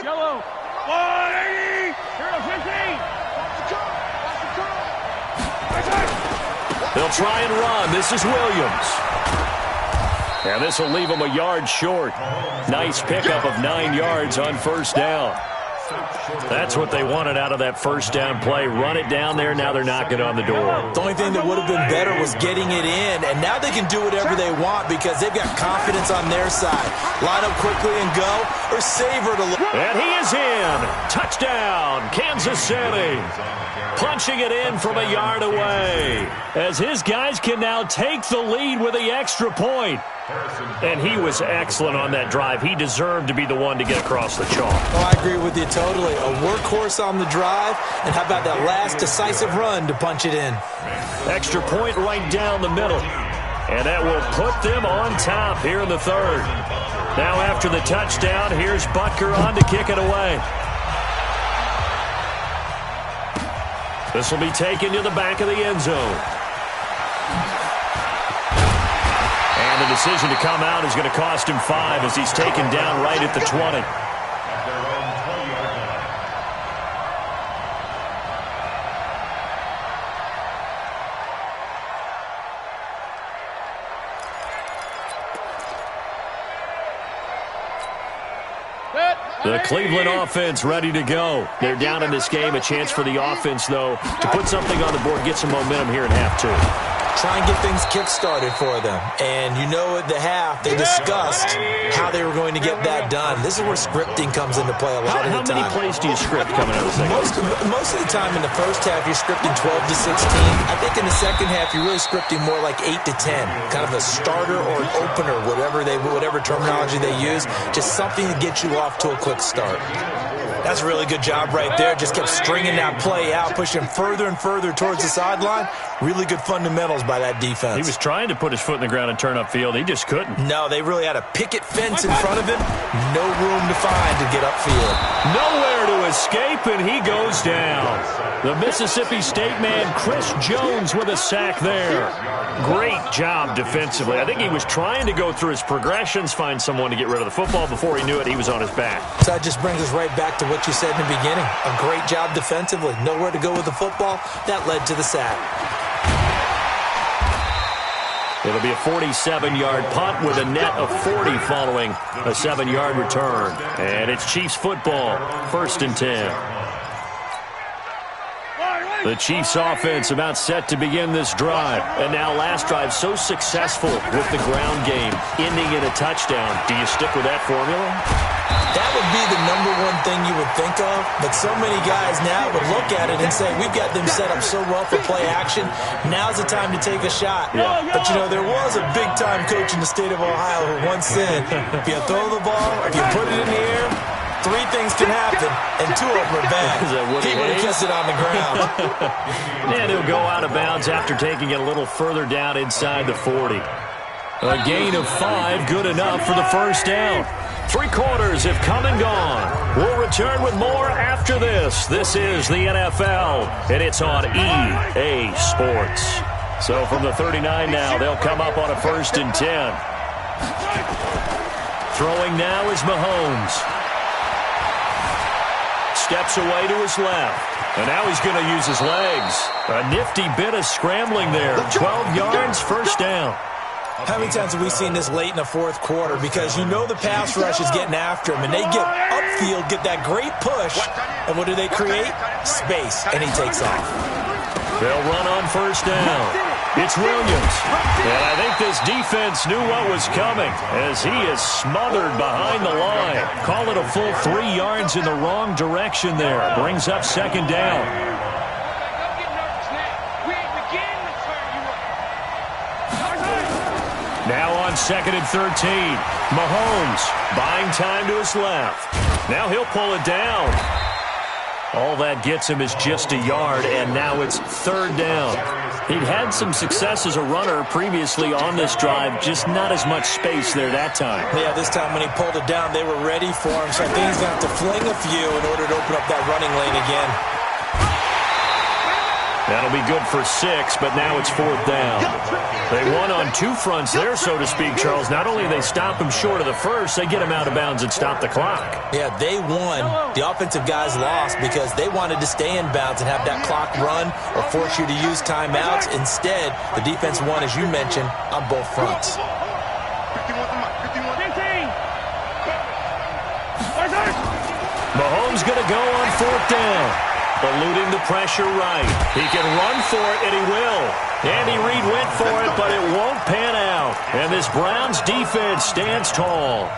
Yellow. 180. Here to 15. They'll try and run. This is Williams. And this will leave him a yard short. Nice pickup of 9 yards on first down. That's what they wanted out of that first down play. Run it down there. Now they're knocking on the door. The only thing that would have been better was getting it in. And now they can do whatever they want because they've got confidence on their side. Line up quickly and go, or savor to look. And he is in. Touchdown, Kansas City. Punching it in from a yard away. As his guys can now take the lead with the extra point. And he was excellent on that drive. He deserved to be the one to get across the chalk. Oh, I agree with you totally. A workhorse on the drive, and how about that last decisive run to punch it in? Extra point right down the middle. And that will put them on top here in the third. Now after the touchdown, here's Butker on to kick it away. This will be taken to the back of the end zone. And the decision to come out is going to cost him 5 as he's taken down right at the 20. The Cleveland offense ready to go. They're down in this game. A chance for the offense, though, to put something on the board, get some momentum here in half 2. Try and get things kick-started for them. And you know at the half, they discussed how they were going to get that done. This is where scripting comes into play a lot of the time. How many plays do you script coming out of the second? Most of the time in the first half, you're scripting 12 to 16. I think in the second half, you're really scripting more like 8 to 10. Kind of a starter or an opener, whatever terminology they use. Just something to get you off to a quick start. That's a really good job right there. Just kept stringing that play out, pushing further and further towards the sideline. Really good fundamentals by that defense. He was trying to put his foot in the ground and turn upfield. He just couldn't. No, they really had a picket fence in front of him. No room to find to get upfield. Nowhere to escape, and he goes down. The Mississippi State man, Chris Jones, with a sack there. Great job defensively. I think he was trying to go through his progressions, find someone to get rid of the football. Before he knew it, he was on his back. So that just brings us right back to what you said in the beginning. A great job defensively. Nowhere to go with the football. That led to the sack. It'll be a 47-yard punt with a net of 40 following a 7-yard return. And it's Chiefs football, 1st and 10. The Chiefs offense about set to begin this drive. And now last drive so successful with the ground game, ending in a touchdown. Do you stick with that formula? That would be the #1 thing you would think of, but so many guys now would look at it and say, we've got them set up so well for play action, now's the time to take a shot. Yeah. But, you know, there was a big-time coach in the state of Ohio who once said, if you throw the ball, if you put it in the air, 3 things can happen, and 2 of them are bad. He would have kissed it on the ground. And he'll go out of bounds after taking it a little further down inside the 40. A gain of 5, good enough for the first down. 3 quarters have come and gone. We'll return with more after this. This is the NFL, and it's on EA Sports. So from the 39 now, they'll come up on a 1st and 10. Throwing now is Mahomes. Steps away to his left. And now he's going to use his legs. A nifty bit of scrambling there. 12 yards, first down. How many times have we seen this late in the 4th quarter? Because you know the pass rush is getting after him, and they get upfield, get that great push, and what do they create? Space, and he takes off. They'll run on first down. It's Williams. And I think this defense knew what was coming as he is smothered behind the line. Call it a full 3 yards in the wrong direction there. Brings up 2nd down. Now on 2nd and 13. Mahomes buying time to his left. Now he'll pull it down. All that gets him is just a yard, and now it's 3rd down. He'd had some success as a runner previously on this drive, just not as much space there that time. Yeah, this time when he pulled it down, they were ready for him, so I think he's going to have to fling a few in order to open up that running lane again. That'll be good for 6, but now it's 4th down. They won on 2 fronts there, so to speak, Charles. Not only do they stop him short of the first, they get him out of bounds and stop the clock. Yeah, they won. The offensive guys lost because they wanted to stay in bounds and have that clock run or force you to use timeouts. Instead, the defense won, as you mentioned, on both fronts. Mahomes going to go on 4th down. Eluding the pressure right. He can run for it, and he will. Andy Reid went for it, but it won't pan out. And this Browns defense stands tall.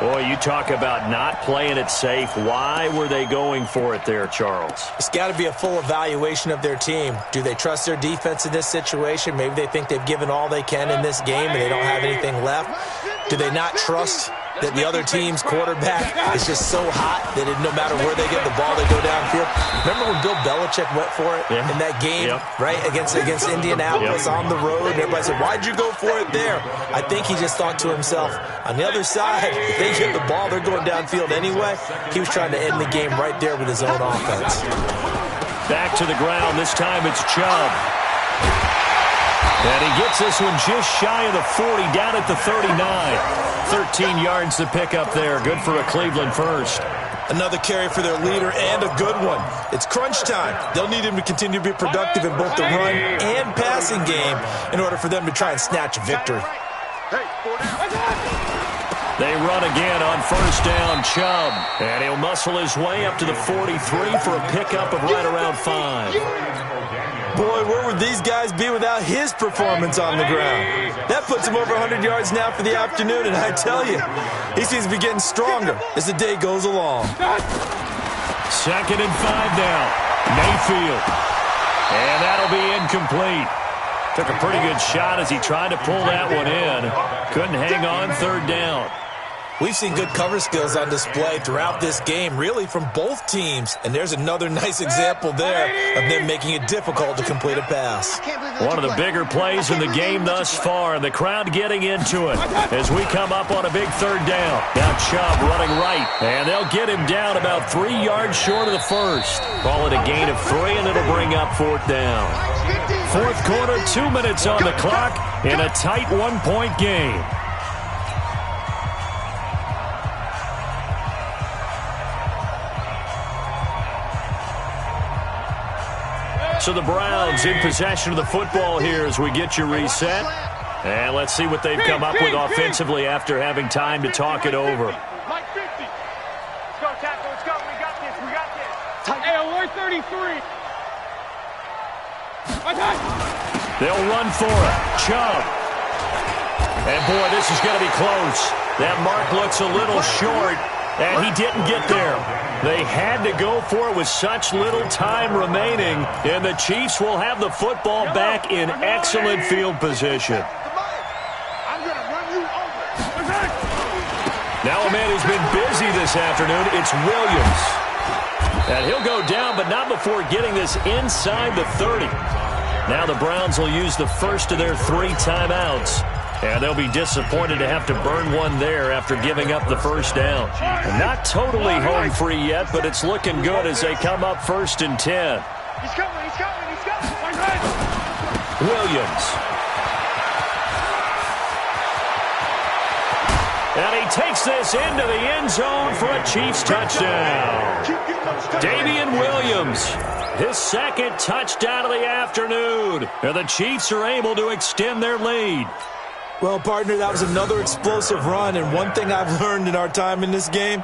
Boy, you talk about not playing it safe. Why were they going for it there, Charles? It's got to be a full evaluation of their team. Do they trust their defense in this situation? Maybe they think they've given all they can in this game and they don't have anything left. Do they not trust that the other team's quarterback is just so hot that no matter where they get the ball, they go downfield? Remember when Bill Belichick went for it in that game, right, against Indianapolis on the road? And everybody said, why'd you go for it there? I think he just thought to himself, on the other side, if they get the ball, they're going downfield anyway. He was trying to end the game right there with his own offense. Back to the ground. This time it's Chubb. And he gets this one just shy of the 40, down at the 39. 13 yards to pick up there. Good for a Cleveland first. Another carry for their leader and a good one. It's crunch time. They'll need him to continue to be productive in both the run and passing game in order for them to try and snatch a victory. They run again on 1st down, Chubb. And he'll muscle his way up to the 43 for a pickup of right around 5. Boy, where would these guys be without his performance on the ground? That puts him over 100 yards now for the afternoon, and I tell you, he seems to be getting stronger as the day goes along. 2nd and 5 now. Mayfield. And that'll be incomplete. Took a pretty good shot as he tried to pull that one in. Couldn't hang on 3rd down. We've seen good cover skills on display throughout this game, really from both teams. And there's another nice example there of them making it difficult to complete a pass. One of the bigger plays in the game thus far, and the crowd getting into it as we come up on a big 3rd down. Now Chubb running right, and they'll get him down about 3 yards short of the first. Call it a gain of 3, and it'll bring up 4th down. 4th quarter, 2 minutes on the clock in a tight 1-point game. So the Browns in possession of the football here as we get you reset. And let's see what they've come up with offensively after having time to talk it over. Like 50. Let's go, tackle. Let's go. We got this. We got this. Hey, alert 33. They'll run for it. Chubb. And, boy, this is going to be close. That mark looks a little short, and he didn't get there. They had to go for it with such little time remaining, and the Chiefs will have the football back in excellent field position. I'm going to run you over. Now a man who's been busy this afternoon, it's Williams. And he'll go down, but not before getting this inside the 30. Now the Browns will use the first of their 3 timeouts. And they'll be disappointed to have to burn one there after giving up the first down. Not totally home free yet, but it's looking good as they come up 1st and 10. He's coming, he's coming, he's coming. Williams. And he takes this into the end zone for a Chiefs touchdown. Damian Williams, his 2nd touchdown of the afternoon. And the Chiefs are able to extend their lead. Well, partner, that was another explosive run, and one thing I've learned in our time in this game,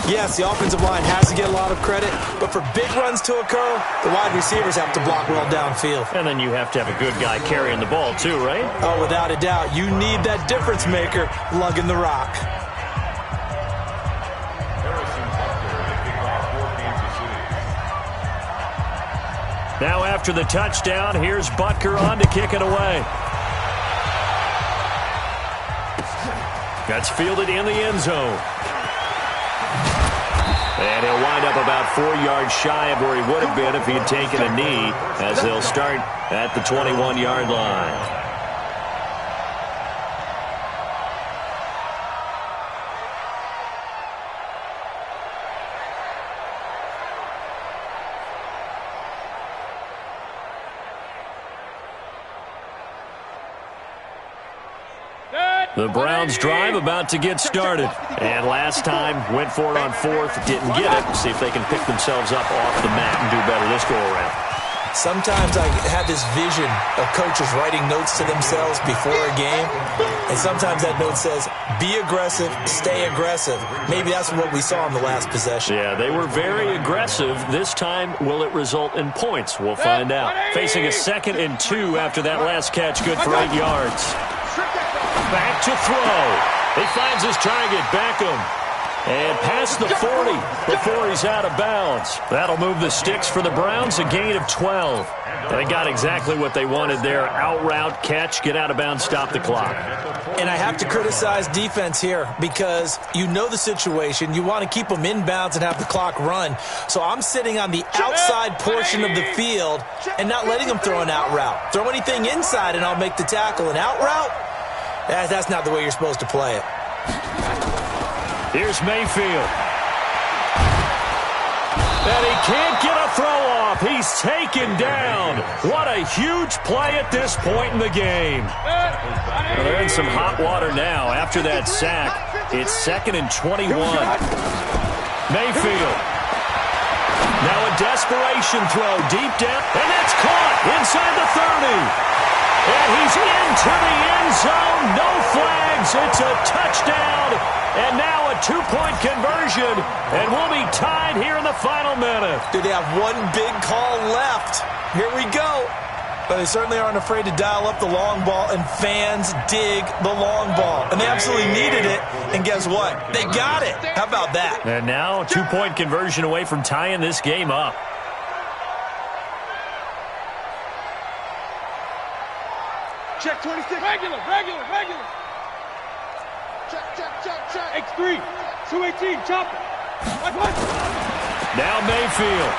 yes, the offensive line has to get a lot of credit, but for big runs to occur, the wide receivers have to block well downfield. And then you have to have a good guy carrying the ball too, right? Oh, without a doubt. You need that difference maker lugging the rock. Now after the touchdown, here's Butker on to kick it away. That's fielded in the end zone. And he'll wind up about 4 yards shy of where he would have been if he had taken a knee, as they'll start at the 21-yard line. The Browns drive about to get started. And last time, went for it on fourth, didn't get it. See if they can pick themselves up off the mat and do better this go-around. Sometimes I have this vision of coaches writing notes to themselves before a game, and sometimes that note says, be aggressive, stay aggressive. Maybe that's what we saw in the last possession. Yeah, they were very aggressive. This time, will it result in points? We'll find out. Facing a 2nd and 2 after that last catch, good for 8 yards. Back to throw. He finds his target, Beckham. And past the 40 before he's out of bounds. That'll move the sticks for the Browns, a gain of 12. They got exactly what they wanted there. Out route, catch, get out of bounds, stop the clock. And I have to criticize defense here because you know the situation. You want to keep them inbounds and have the clock run. So I'm sitting on the outside portion of the field and not letting them throw an out route. Throw anything inside and I'll make the tackle. An out route? That's not the way you're supposed to play it. Here's Mayfield. And he can't get a throw off. He's taken down. What a huge play at this point in the game. Well, they're in some hot water now. After that sack, it's 2nd and 21. Mayfield. Now a desperation throw deep down. And that's caught inside the 30. And he's into the end zone. No flags. It's a touchdown. And now a 2-point conversion. And we'll be tied here in the final minute. Do they have one big call left? Here we go. But they certainly aren't afraid to dial up the long ball, and fans dig the long ball. And they absolutely needed it. And guess what? They got it. How about that? And now a 2-point conversion away from tying this game up. Check 26. Regular. Check. X3. 218. Chop it. What? Now Mayfield.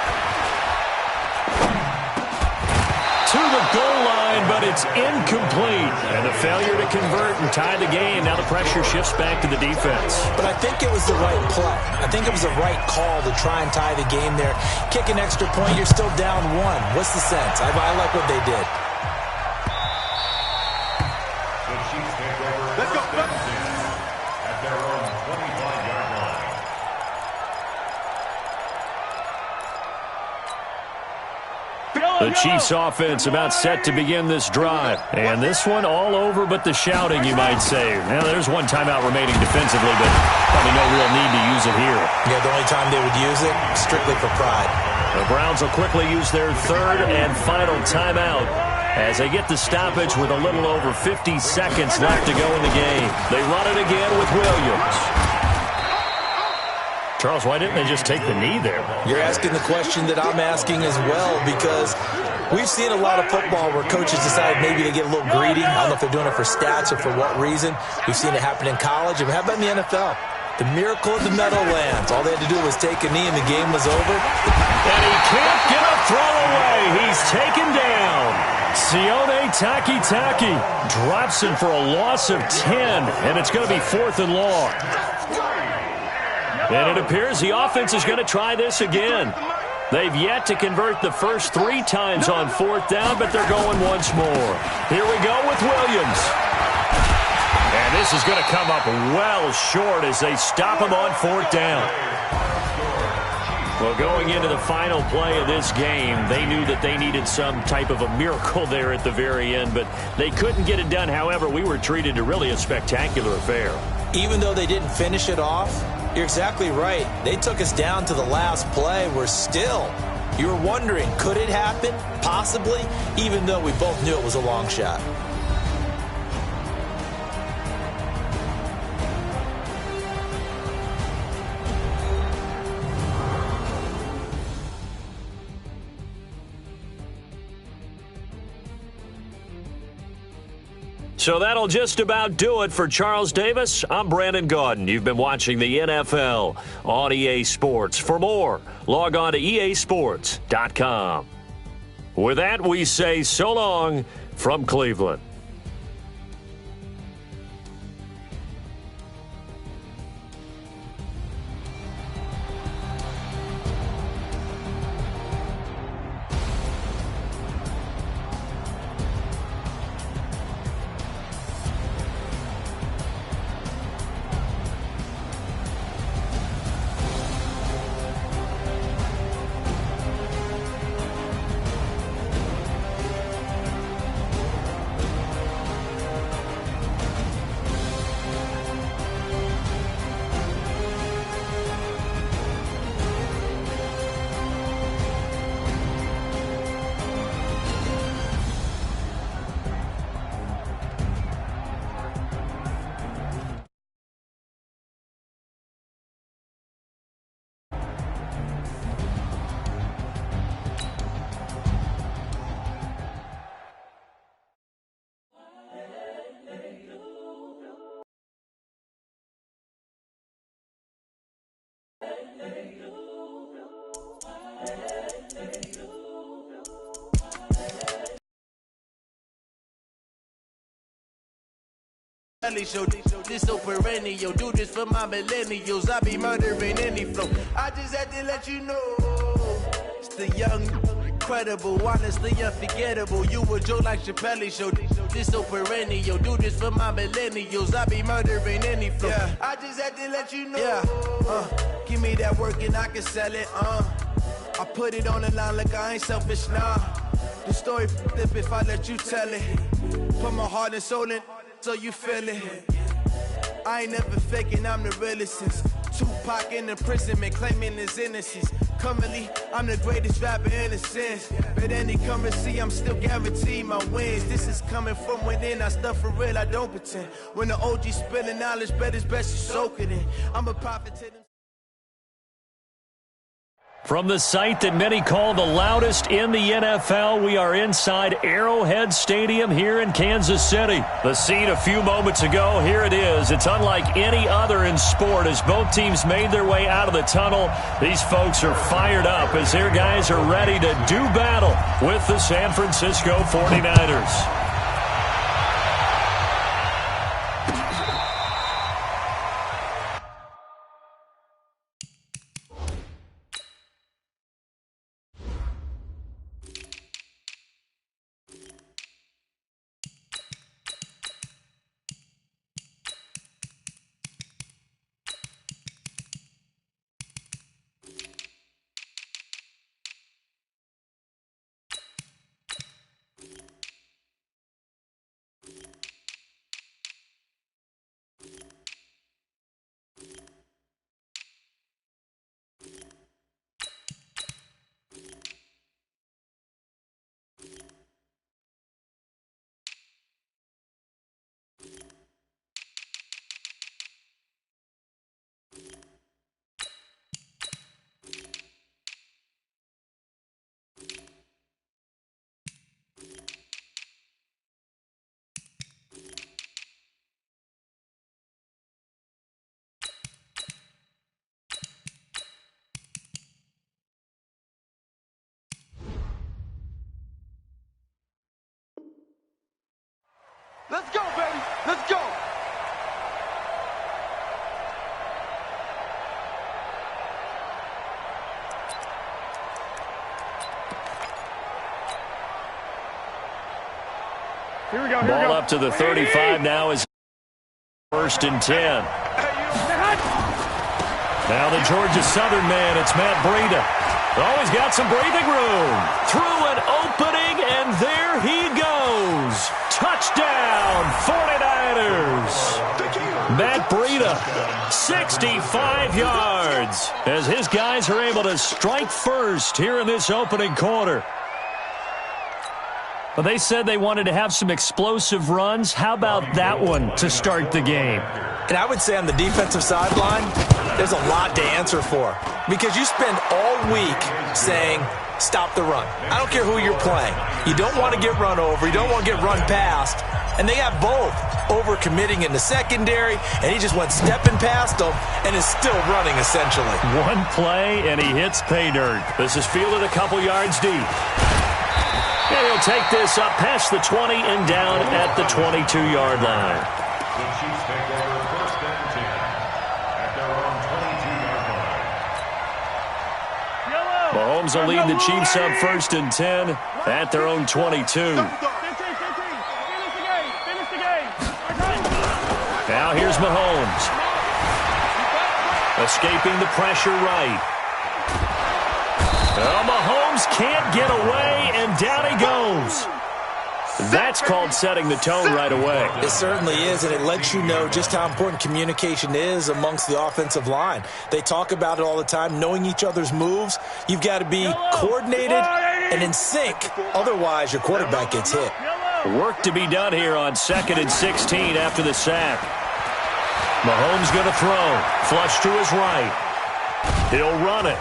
To the goal line, but it's incomplete. And the failure to convert and tie the game. Now the pressure shifts back to the defense. But I think it was the right play. I think it was the right call to try and tie the game there. Kick an extra point, you're still down 1. What's the sense? I like what they did. Let's go. At their own 25-yard line. The Chiefs offense about set to begin this drive. And this one all over but the shouting, you might say. Now, there's one timeout remaining defensively, but probably no real need to use it here. Yeah, the only time they would use it, strictly for pride. The Browns will quickly use their 3rd and final timeout as they get the stoppage with a little over 50 seconds left to go in the game. They run it again with Williams. Charles, why didn't they just take the knee there? You're asking the question that I'm asking as well, because we've seen a lot of football where coaches decide maybe they get a little greedy. I don't know if they're doing it for stats or for what reason. We've seen it happen in college. And how about in the NFL? The miracle of the Meadowlands. All they had to do was take a knee and the game was over. And he can't get a throw away. He's taken down. Sione Takitaki drops him for a loss of 10, and it's going to be 4th and long. And it appears the offense is going to try this again. They've yet to convert the first 3 times on 4th down, but they're going once more. Here we go with Williams. And this is going to come up well short as they stop him on 4th down. Well, going into the final play of this game, they knew that they needed some type of a miracle there at the very end, but they couldn't get it done. However, we were treated to really a spectacular affair. Even though they didn't finish it off, you're exactly right. They took us down to the last play. We're still, you were wondering, could it happen? Possibly, even though we both knew it was a long shot. So that'll just about do it for Charles Davis. I'm Brandon Gaudin. You've been watching the NFL on EA Sports. For more, log on to easports.com. With that, we say so long from Cleveland. Show this so perennial, do this for my millennials. I be murdering any flow. I just had to let you know it's the young, incredible, honestly unforgettable. You a joke like Chappelle show. This so perennial, do this for my millennials. I be murdering any flow. Yeah. I just had to let you know. Yeah. Give me that work and I can sell it. I put it on the line like I ain't selfish, nah. The story flip if I let you tell it. Put my heart and soul in. So you feel it. I ain't never faking, I'm the realest since Tupac in imprisonment, claiming his innocence. Currently, I'm the greatest rapper in a sense. But any currency, I'm still guaranteed my wins. This is coming from within, I stuff for real, I don't pretend. When the OG spilling knowledge, bet it's best you soak it in. I'm a prophet to them. From the site that many call the loudest in the NFL, we are inside Arrowhead Stadium here in Kansas City. The scene a few moments ago, here it is. It's unlike any other in sport as both teams made their way out of the tunnel. These folks are fired up as their guys are ready to do battle with the San Francisco 49ers. Let's go, baby. Let's go. Here we go. Ball up to the 35 now is 1st and 10. Now the Georgia Southern man, it's Matt Breida. Oh, he's got some breathing room. Through an opening, and there he goes. Touchdown, 49ers. Matt Breida, 65 yards, as his guys are able to strike first here in this opening quarter. Well, they said they wanted to have some explosive runs. How about that one to start the game? And I would say on the defensive sideline, there's a lot to answer for. Because you spend all week saying, stop the run. I don't care who you're playing. You don't want to get run over. You don't want to get run past. And they have both over-committing in the secondary, and he just went stepping past them and is still running, essentially. One play, and he hits pay dirt. This is fielded a couple yards deep. And he'll take this up past the 20 and down at the 22-yard line. The Chiefs take over 1st and 10 at their own 22-yard line. Mahomes will lead the Chiefs up 1st and 10 at their own 22. Now here's Mahomes. Escaping the pressure right. Oh, Mahomes can't get away, and down he goes. That's called setting the tone right away. It certainly is, and it lets you know just how important communication is amongst the offensive line. They talk about it all the time, knowing each other's moves. You've got to be coordinated and in sync. Otherwise, your quarterback gets hit. Work to be done here on 2nd and 16 after the sack. Mahomes going to throw. Flush to his right. He'll run it.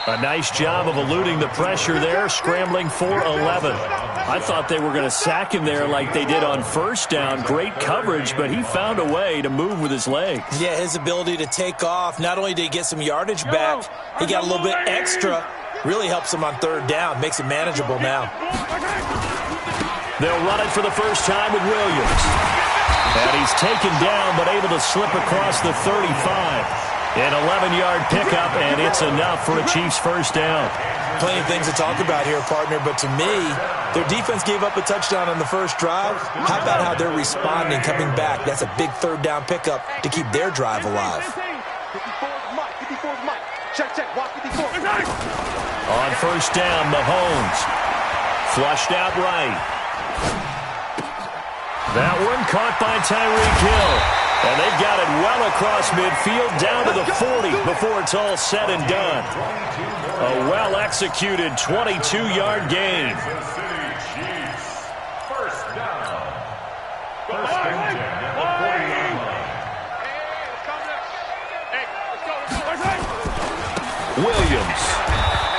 A nice job of eluding the pressure there, scrambling for 11. I thought they were going to sack him there like they did on first down. Great coverage, but he found a way to move with his legs. Yeah, his ability to take off. Not only did he get some yardage back, he got a little bit extra. Really helps him on third down. Makes it manageable now. They'll run it for the first time with Williams. And he's taken down, but able to slip across the 35. An 11-yard pickup, and it's enough for a Chiefs first down. Plenty of things to talk about here, partner, but to me, their defense gave up a touchdown on the first drive. How about how they're responding, coming back? That's a big third down pickup to keep their drive alive. On first down, Mahomes. Flushed out right. That one caught by Tyreek Hill. And they've got it well across midfield, down to the 40 before it's all said and done. A well-executed 22-yard gain. First down. First and 10 at the 40-yard line. Williams.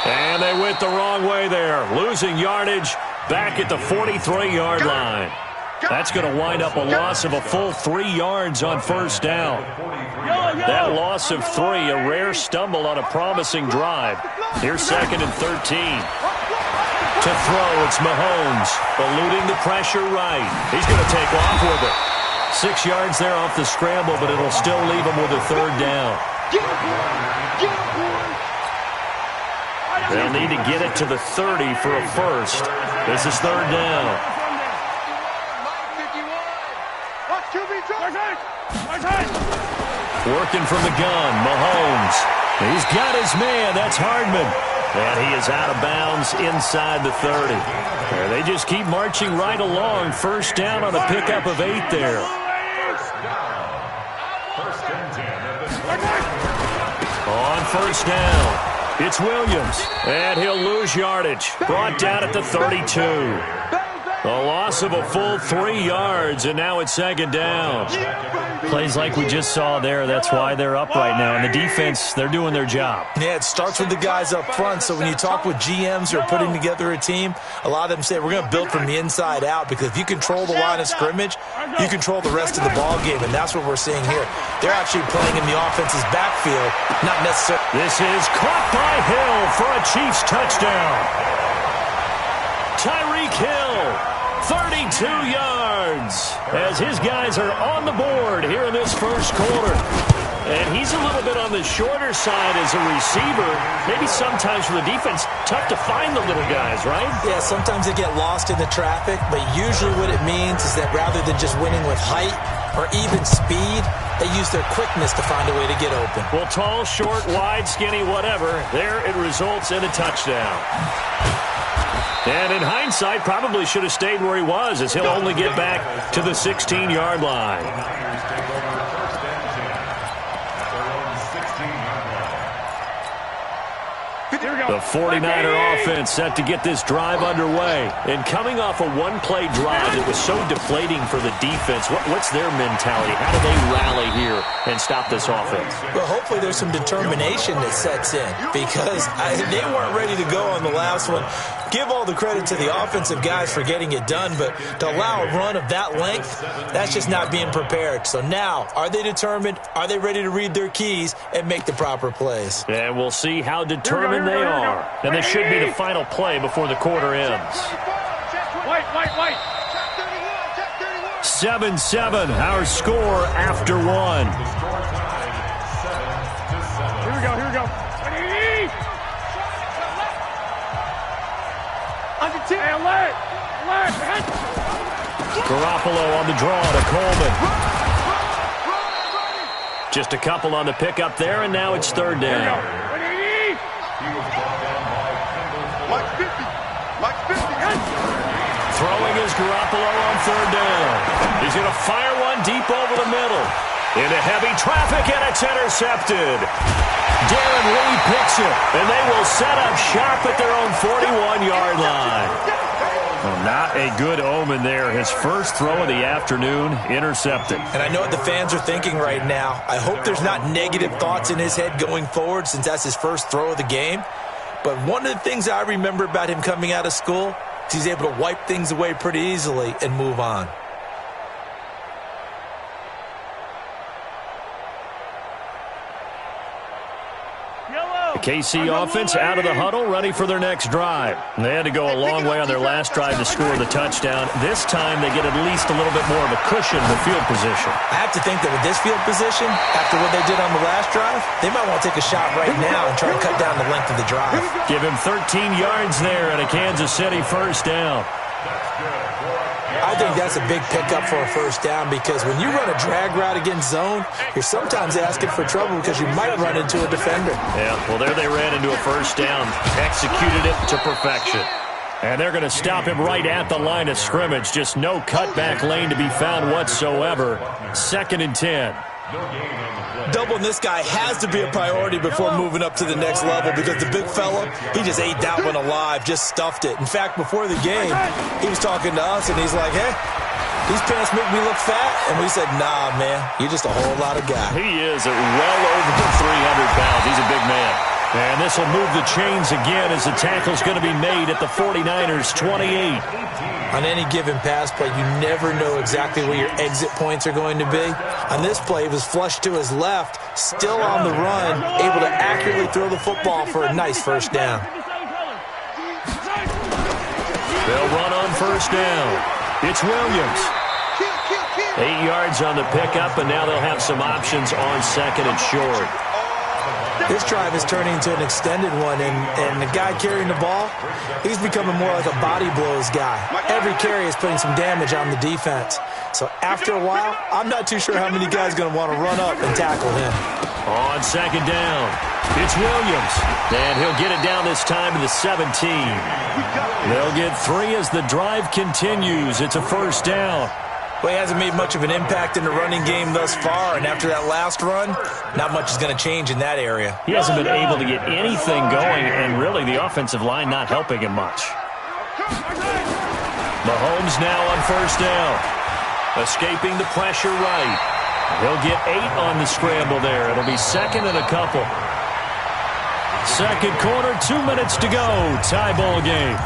And they went the wrong way there, losing yardage back at the 43-yard line. That's going to wind up a loss of a full 3 yards on first down. That loss of 3, a rare stumble on a promising drive. Here's second and 13. To throw, it's Mahomes, eluding the pressure right. He's going to take off with it. 6 yards there off the scramble, but it'll still leave him with a third down. They'll need to get it to the 30 for a first. This is third down. Working from the gun, Mahomes. He's got his man. That's Hardman. And he is out of bounds inside the 30. And they just keep marching right along. First down on a pickup of 8 there. First and 10. On first down, it's Williams. And he'll lose yardage. Brought down at the 32. A loss of a full 3 yards, and now it's second down. Plays like we just saw there. That's why they're up right now. And the defense, they're doing their job. Yeah, it starts with the guys up front. So when you talk with GMs who are putting together a team, a lot of them say, we're going to build from the inside out, because if you control the line of scrimmage, you control the rest of the ball game, and that's what we're seeing here. They're actually playing in the offense's backfield, not necessarily. This is caught by Hill for a Chiefs touchdown. Tyreek Hill. 32 yards as his guys are on the board here in this first quarter. And he's a little bit on the shorter side as a receiver. Maybe sometimes for the defense, tough to find the little guys, right? Yeah, sometimes they get lost in the traffic, but usually what it means is that rather than just winning with height or even speed, they use their quickness to find a way to get open. Well, tall, short, wide, skinny, whatever, there it results in a touchdown. And in hindsight, probably should have stayed where he was, as he'll only get back to the 16-yard line. The 49er offense set to get this drive underway. And coming off a one-play drive that was so deflating for the defense, what's their mentality? How do they rally here and stop this offense? Well, hopefully there's some determination that sets in, because they weren't ready to go on the last one. Give all the credit to the offensive guys for getting it done, but to allow a run of that length, that's just not being prepared. So now, are they determined? Are they ready to read their keys and make the proper plays? And we'll see how determined they are. And this should be the final play before the quarter ends. 7-7, our score after one. Here we go. Garoppolo on the draw to Coleman. Just a couple on the pickup there, and now it's third down. Throwing is Garoppolo on third down. He's going to fire one deep over the middle. Into heavy traffic, and it's intercepted. Darren Lee picks it, and they will set up shop at their own 41-yard line. Well, not a good omen there. His first throw of the afternoon, intercepted. And I know what the fans are thinking right now. I hope there's not negative thoughts in his head going forward, since that's his first throw of the game. But one of the things I remember about him coming out of school is he's able to wipe things away pretty easily and move on. The KC offense out of the huddle, ready for their next drive. They had to go a long way on their last drive to score the touchdown. This time they get at least a little bit more of a cushion in the field position. I have to think that with this field position, after what they did on the last drive, they might want to take a shot right now and try to cut down the length of the drive. Give him 13 yards there and a Kansas City first down. I think that's a big pickup for a first down because when you run a drag route against zone, you're sometimes asking for trouble because you might run into a defender. Yeah, well, there they ran into a first down, executed it to perfection. And they're going to stop him right at the line of scrimmage. Just no cutback lane to be found whatsoever. 2nd and 10. Doubling this guy has to be a priority before moving up to the next level because the big fella, he just ate that one alive, just stuffed it. In fact, before the game, he was talking to us, and he's like, hey, these pants make me look fat. And we said, nah, man, you're just a whole lot of guy. He is at well over 300 pounds. He's a big man. And this will move the chains again as the tackle's going to be made at the 49ers' 28. On any given pass play, you never know exactly where your exit points are going to be. On this play, it was flushed to his left, still on the run, able to accurately throw the football for a nice first down. They'll run on first down. It's Williams. 8 yards on the pickup, and now they'll have some options on 2nd and short. This drive is turning into an extended one, and the guy carrying the ball, he's becoming more like a body blows guy. Every carry is putting some damage on the defense. So after a while, I'm not too sure how many guys are going to want to run up and tackle him. On 2nd down, it's Williams, and he'll get it down this time to the 17. They'll get 3 as the drive continues. It's a first down. Well, he hasn't made much of an impact in the running game thus far, and after that last run, not much is going to change in that area. He hasn't been able to get anything going, and really the offensive line not helping him much. Mahomes now on first down. Escaping the pressure right. He'll get 8 on the scramble there. It'll be 2nd and a couple. 2nd quarter, 2 minutes to go. Tie ball game.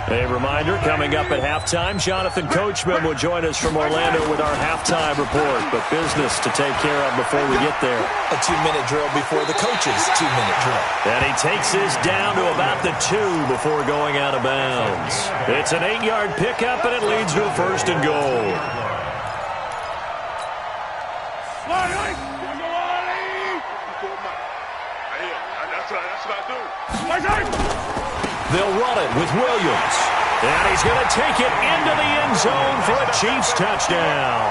A reminder, coming up at halftime, Jonathan Coachman will join us from Orlando with our halftime report. But business to take care of before we get there. A 2-minute drill before the coach's 2-minute drill. And he takes this down to about the 2 before going out of bounds. It's an 8-yard pickup, and it leads to a 1st and goal. They'll run it with Williams. And he's going to take it into the end zone for a Chiefs touchdown.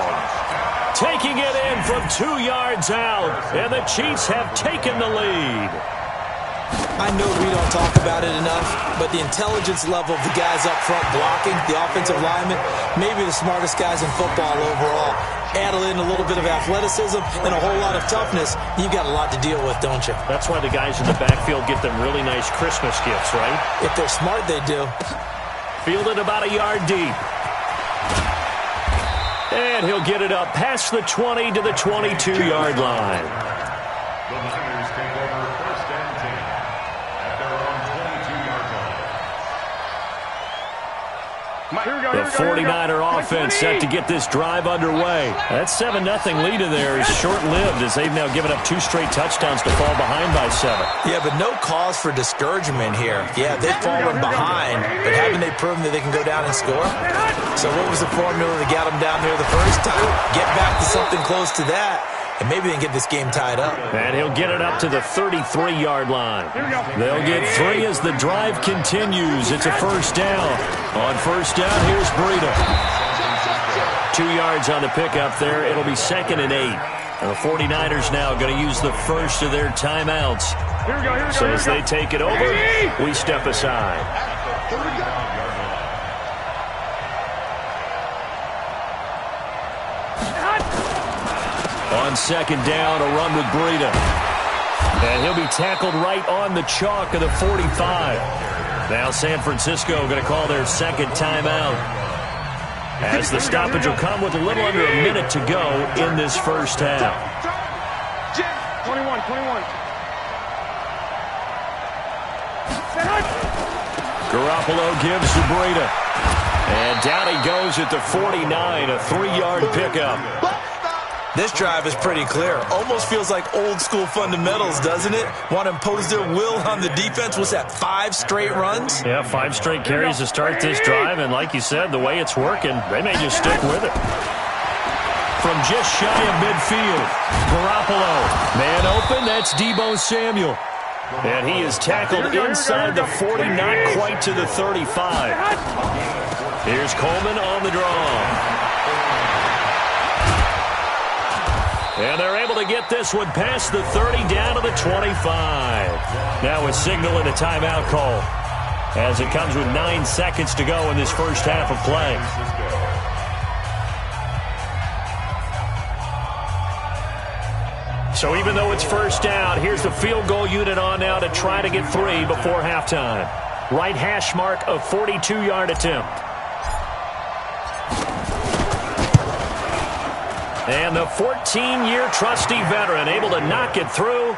Taking it in from 2 yards out, and the Chiefs have taken the lead. I know we don't talk about it enough, but the intelligence level of the guys up front blocking, the offensive linemen, maybe the smartest guys in football overall. Add in a little bit of athleticism and a whole lot of toughness, you've got a lot to deal with, don't you? That's why the guys in the backfield get them really nice Christmas gifts, right? If they're smart, they do. Fielded about a yard deep. And he'll get it up past the 20 to the 22-yard line. The Niners take over 1st and 10 at their own 22-yard line. The 49er offense set to get this drive underway. That 7-0 lead of theirs is short-lived as they've now given up 2 straight touchdowns to fall behind by 7. Yeah, but no cause for discouragement here. Yeah, they've fallen behind, but haven't they proven that they can go down and score? So what was the formula that got them down there the first time? Get back to something close to that, and maybe they can get this game tied up. And he'll get it up to the 33-yard line. They'll get 3 as the drive continues. It's a first down. On first down, here's Breida. 2 yards on the pickup there. It'll be 2nd and 8. And the 49ers now going to use the first of their timeouts. So as they take it over, we step aside. On 2nd down, a run with Breida. And he'll be tackled right on the chalk of the 45. Now San Francisco going to call their 2nd timeout. As the stoppage will come with a little under a minute to go in this first half. 21. Garoppolo gives to Breida. And down he goes at the 49, a 3-yard pickup. This drive is pretty clear. Almost feels like old school fundamentals, doesn't it? Want to impose their will on the defense. Was that 5 straight runs? Yeah, 5 straight carries to start this drive. And like you said, the way it's working, they may just stick with it. From just shy of midfield, Garoppolo. Man open, that's Deebo Samuel. And he is tackled inside the 40, not quite to the 35. Here's Coleman on the draw. And they're able to get this one past the 30 down to the 25. Now a signal and a timeout call as it comes with 9 seconds to go in this first half of play. So even though it's first down, here's the field goal unit on now to try to get 3 before halftime. Right hash mark, a 42-yard attempt. And the 14-year trusty veteran able to knock it through.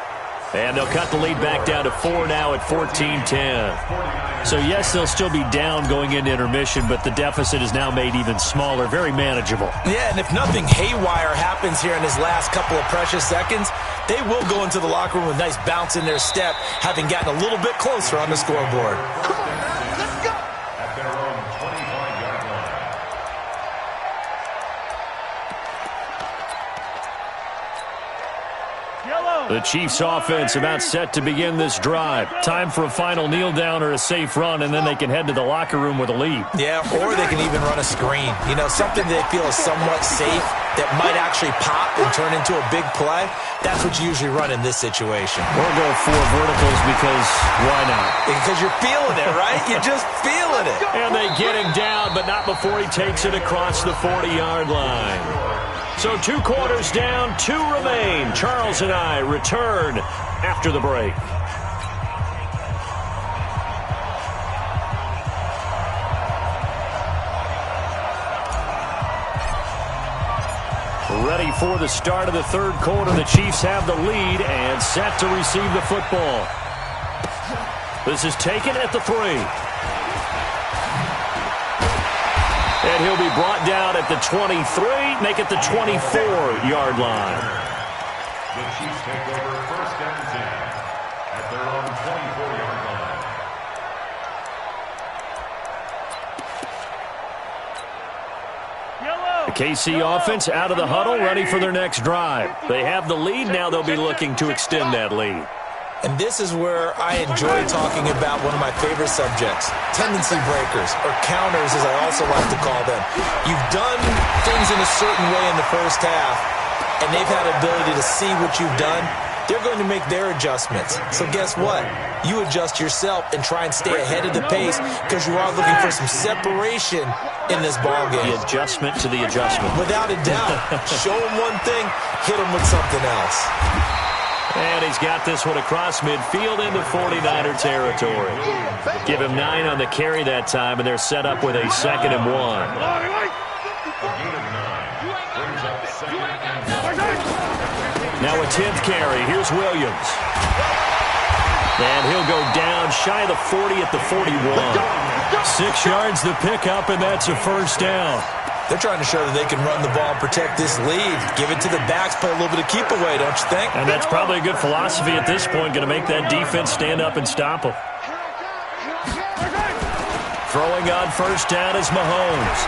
And they'll cut the lead back down to 4 now at 14-10. So, yes, they'll still be down going into intermission, but the deficit is now made even smaller, very manageable. Yeah, and if nothing haywire happens here in his last couple of precious seconds, they will go into the locker room with a nice bounce in their step, having gotten a little bit closer on the scoreboard. The Chiefs offense about set to begin this drive. Time for a final kneel down or a safe run, and then they can head to the locker room with a lead. Yeah, or they can even run a screen. You know, something they feel is somewhat safe that might actually pop and turn into a big play. That's what you usually run in this situation. Or go 4 verticals because why not? Because you're feeling it, right? You're just feeling it. And they get him down, but not before he takes it across the 40-yard line. So 2 quarters down, 2 remain. Charles and I return after the break. Ready for the start of the third quarter. The Chiefs have the lead and set to receive the football. This is taken at the 3. And he'll be brought down at the 23, make it the 24-yard line. The Chiefs take over first and 10 at their own 24-yard line. The KC offense out of the huddle, ready for their next drive. They have the lead, now they'll be looking to extend that lead. And this is where I enjoy talking about one of my favorite subjects, tendency breakers, or counters as I also like to call them. You've done things in a certain way in the first half, and they've had the ability to see what you've done. They're going to make their adjustments. So guess what? You adjust yourself and try and stay ahead of the pace because you are looking for some separation in this ballgame. The adjustment to the adjustment. Without a doubt. Show them one thing, hit them with something else. And he's got this one across midfield into 49er territory. Give him 9 on the carry that time, and they're set up with a 2nd and 1. Now a 10th carry. Here's Williams. And he'll go down shy of the 40 at the 41. 6 yards the pickup, and that's a first down. They're trying to show that they can run the ball and protect this lead. Give it to the backs, play a little bit of keep away, don't you think? And that's probably a good philosophy at this point, going to make that defense stand up and stop them. Throwing on first down is Mahomes.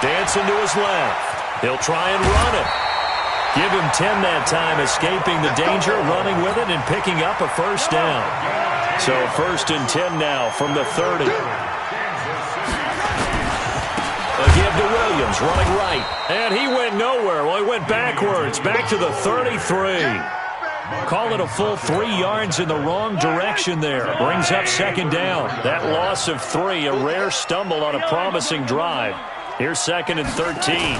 Dancing to his left. He'll try and run it. Give him 10 that time, escaping the danger, running with it, and picking up a first down. So 1st and 10 now from the 30. A give to Williams, running right. And he went nowhere. Well, he went backwards, back to the 33. Call it a full 3 yards in the wrong direction there. Brings up 2nd down. That loss of 3, a rare stumble on a promising drive. Here's 2nd and 13.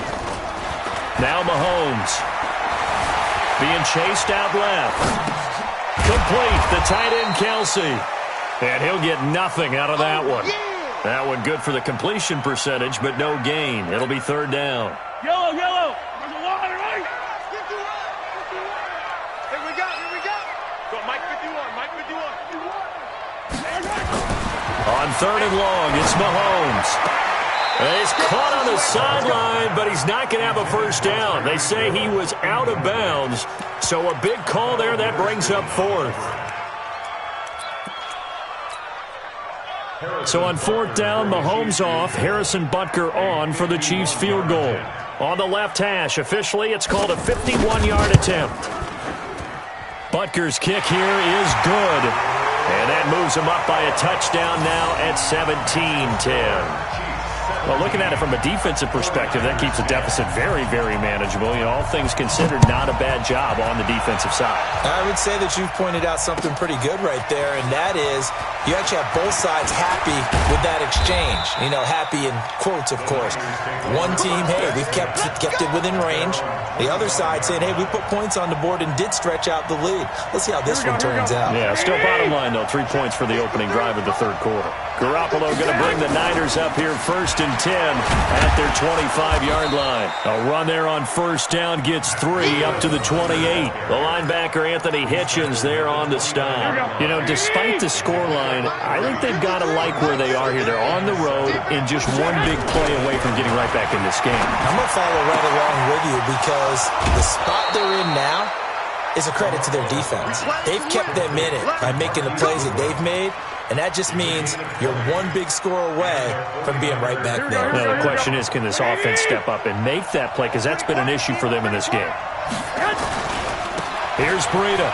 Now Mahomes. Being chased out left. Complete, the tight end Kelsey. And he'll get nothing out of that one. That one good for the completion percentage, but no gain. It'll be 3rd down. Yellow. Here we go. Go, Mike 51. On 3rd and long, it's Mahomes. He's caught on the sideline, but he's not going to have a first down. They say he was out of bounds, so a big call there. That brings up 4th. So on 4th down, Mahomes off, Harrison Butker on for the Chiefs field goal. On the left hash, officially it's called a 51-yard attempt. Butker's kick here is good, and that moves him up by a touchdown now at 17-10. Well, looking at it from a defensive perspective, that keeps the deficit very, very manageable. You know, all things considered, not a bad job on the defensive side. I would say that you've pointed out something pretty good right there, and that is you actually have both sides happy with that exchange. You know, happy in quotes, of course. One team, hey, we've kept it within range. The other side saying, hey, we put points on the board and did stretch out the lead. Let's see how this one turns out. Yeah, still bottom line, though. 3 points for the opening drive of the 3rd quarter. Garoppolo going to bring the Niners up here 1st and 10 at their 25-yard line. A run there on 1st down gets 3 up to the 28. The linebacker Anthony Hitchens there on the stop. You know, despite the scoreline, I think they've got to like where they are here. They're on the road and just one big play away from getting right back in this game. I'm going to follow right along with you because the spot they're in now is a credit to their defense. They've kept them in it by making the plays that they've made. And that just means you're one big score away from being right back there. Now, the question is, can this offense step up and make that play? Because that's been an issue for them in this game. Here's Breida.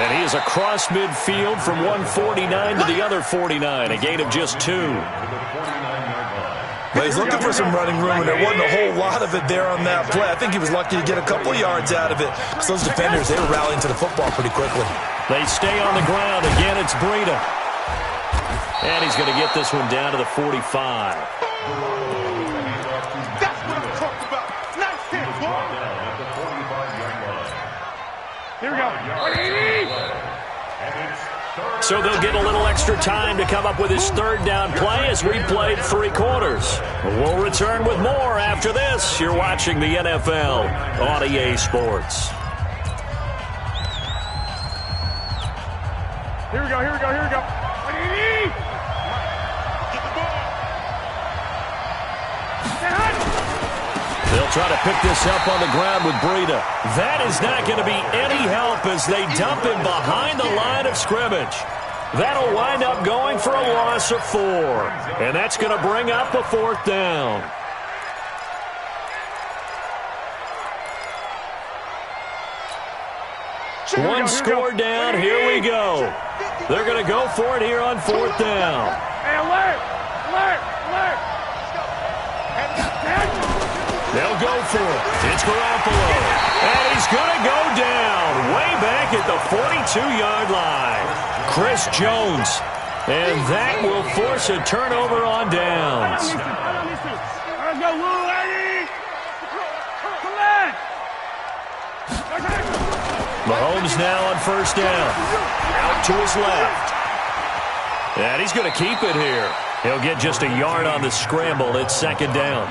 And he is across midfield from 149 to the other 49. A gain of just 2. Well, he's looking for some running room, and there wasn't a whole lot of it there on that play. I think he was lucky to get a couple yards out of it. So those defenders, they were rallying to the football pretty quickly. They stay on the ground. Again, it's Breida. And he's going to get this one down to the 45. That's what I'm talking about. Nice hit, boy. Here we go. 180. So they'll get a little extra time to come up with his 3rd down play as we played 3 quarters. We'll return with more after this. You're watching the NFL on EA Sports. Here we go. 180. Get the ball. They'll try to pick this up on the ground with Breida. That is not going to be any help as they dump him behind the line of scrimmage. That'll wind up going for a loss of 4. And that's going to bring up a 4th down. One score down. Here we go. They're going to go for it here on 4th down. Hey, alert! They'll go for it. It's Garoppolo. And he's going to go down way back at the 42-yard line. Chris Jones. And that will force a turnover on downs. Let's go, Lou, Eddie! Come on! Mahomes now on 1st down. Out to his left. And he's going to keep it here. He'll get just a yard on the scramble. It's 2nd down.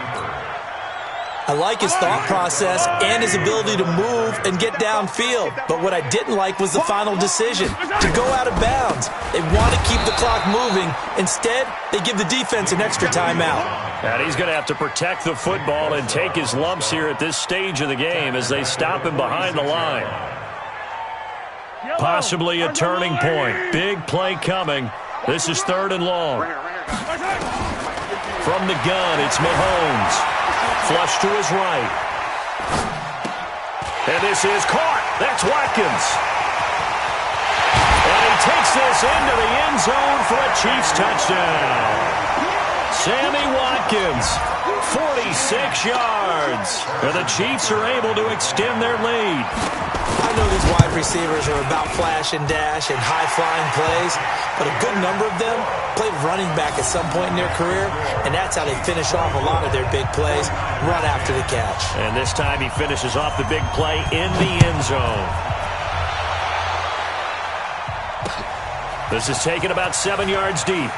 I like his thought process and his ability to move and get downfield. But what I didn't like was the final decision, to go out of bounds. They want to keep the clock moving. Instead, they give the defense an extra timeout. And he's going to have to protect the football and take his lumps here at this stage of the game as they stop him behind the line. Possibly a turning point. Big play coming. This is 3rd and long. From the gun, it's Mahomes. Flush to his right. And this is caught. That's Watkins. And he takes this into the end zone for a Chiefs touchdown. Sammy Watkins, 46 yards. And the Chiefs are able to extend their lead. I know these wide receivers are about flash and dash and high-flying plays, but a good number of them played running back at some point in their career, and that's how they finish off a lot of their big plays, run after the catch. And this time he finishes off the big play in the end zone. This is taken about 7 yards deep.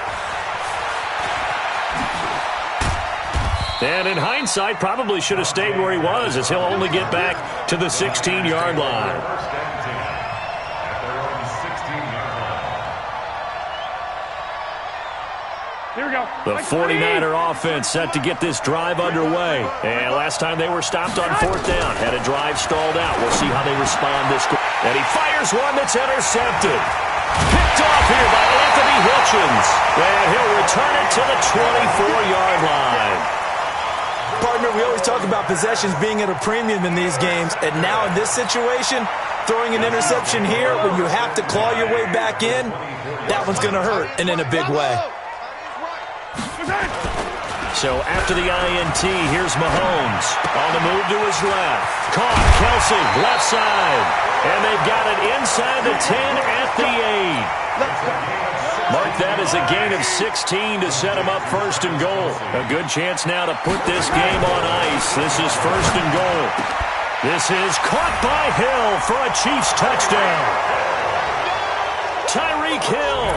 And in hindsight, probably should have stayed where he was, as he'll only get back to the 16-yard line. First and 10 at their own 16-yard line. Here we go. The 49er offense set to get this drive underway. And last time they were stopped on fourth down, had a drive stalled out. We'll see how they respond this quarter. And he fires one that's intercepted. Picked off here by Anthony Hitchens. And he'll return it to the 24-yard line. Partner, we always talk about possessions being at a premium in these games. And now in this situation, throwing an interception here when you have to claw your way back in, that one's going to hurt, and in a big way. So after the INT, here's Mahomes on the move to his left. Caught, Kelsey, left side. And they've got it inside the 10 at the 8. Mark that as a gain of 16 to set him up first and goal. A good chance now to put this game on ice. This is first and goal. This is caught by Hill for a Chiefs touchdown. Tyreek Hill,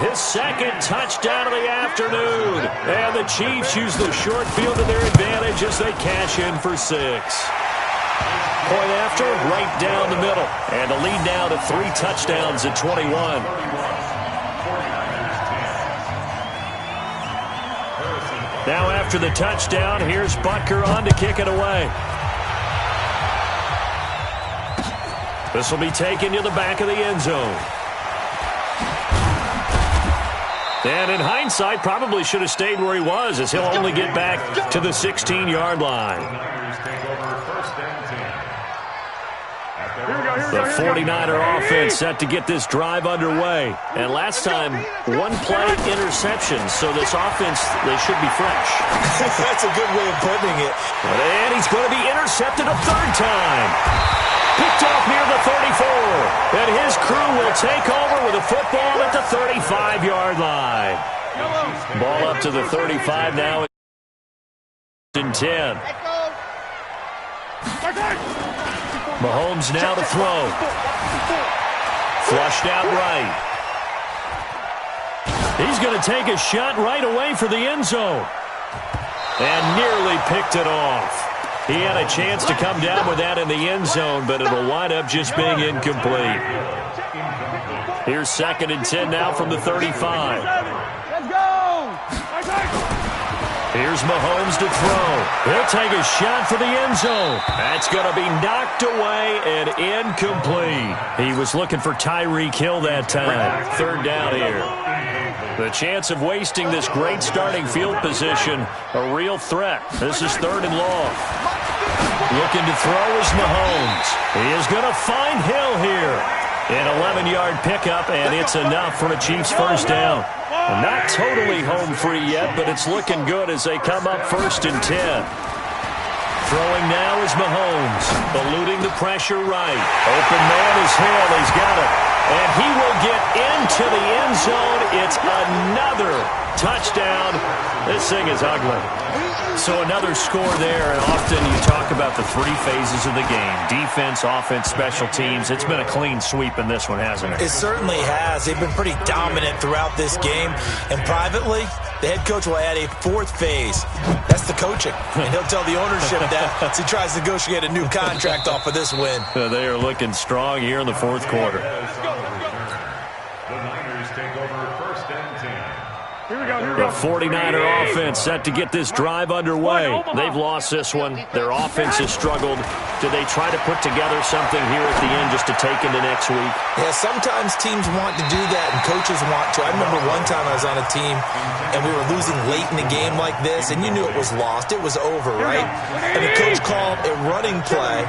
his second touchdown of the afternoon. And the Chiefs use the short field to their advantage as they cash in for 6. Point after, right down the middle. And the lead now to 3 touchdowns at 21. Now after the touchdown, here's Butker on to kick it away. This will be taken to the back of the end zone. And in hindsight, probably should have stayed where he was, as he'll only get back to the 16-yard line. The 49er offense set to get this drive underway. And last time, one play interception, so this offense, they should be fresh. That's a good way of putting it. And he's going to be intercepted a third time. Picked off near the 34. And his crew will take over with a football at the 35-yard line. Ball up to the 35 now. In 10. Mahomes now to throw. Flushed out right. He's going to take a shot right away for the end zone. And nearly picked it off. He had a chance to come down with that in the end zone, but it'll wind up just being incomplete. Here's 2nd and 10 now from the 35. Let's go! Here's Mahomes to throw. He'll take a shot for the end zone. That's going to be knocked away and incomplete. He was looking for Tyreek Hill that time. 3rd down here. The chance of wasting this great starting field position, a real threat. This is 3rd and long. Looking to throw is Mahomes. He is going to find Hill here. An 11-yard pickup, and it's enough for a Chiefs first down. Not totally home free yet, but it's looking good as they come up 1st and 10. Throwing now is Mahomes, eluding the pressure right. Open man is Hill. He's got it. And he will get into the end zone. It's another touchdown. This thing is ugly. So another score there, and often you talk about the 3 phases of the game. Defense, offense, special teams. It's been a clean sweep in this one, hasn't it? It certainly has. They've been pretty dominant throughout this game. And privately, the head coach will add a 4th phase. That's the coaching. And he'll tell the ownership that as he tries to negotiate a new contract off of this win. They are looking strong here in the 4th quarter. The Niners take over 1st and 10. Here we go, here we The go. 49er offense set to get this drive underway. They've lost this one. Their offense has struggled. Do they try to put together something here at the end just to take into next week? Yeah, sometimes teams want to do that and coaches want to. I remember one time I was on a team and we were losing late in the game like this, and you knew it was lost. It was over, right? And the coach called a running play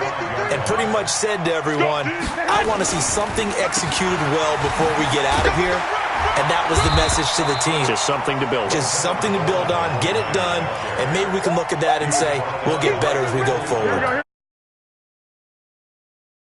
and pretty much said to everyone, I want to see something executed well before we get out of here. And that was the message to the team. Just something to build on. Just something to build on, get it done, and maybe we can look at that and say, we'll get better as we go forward.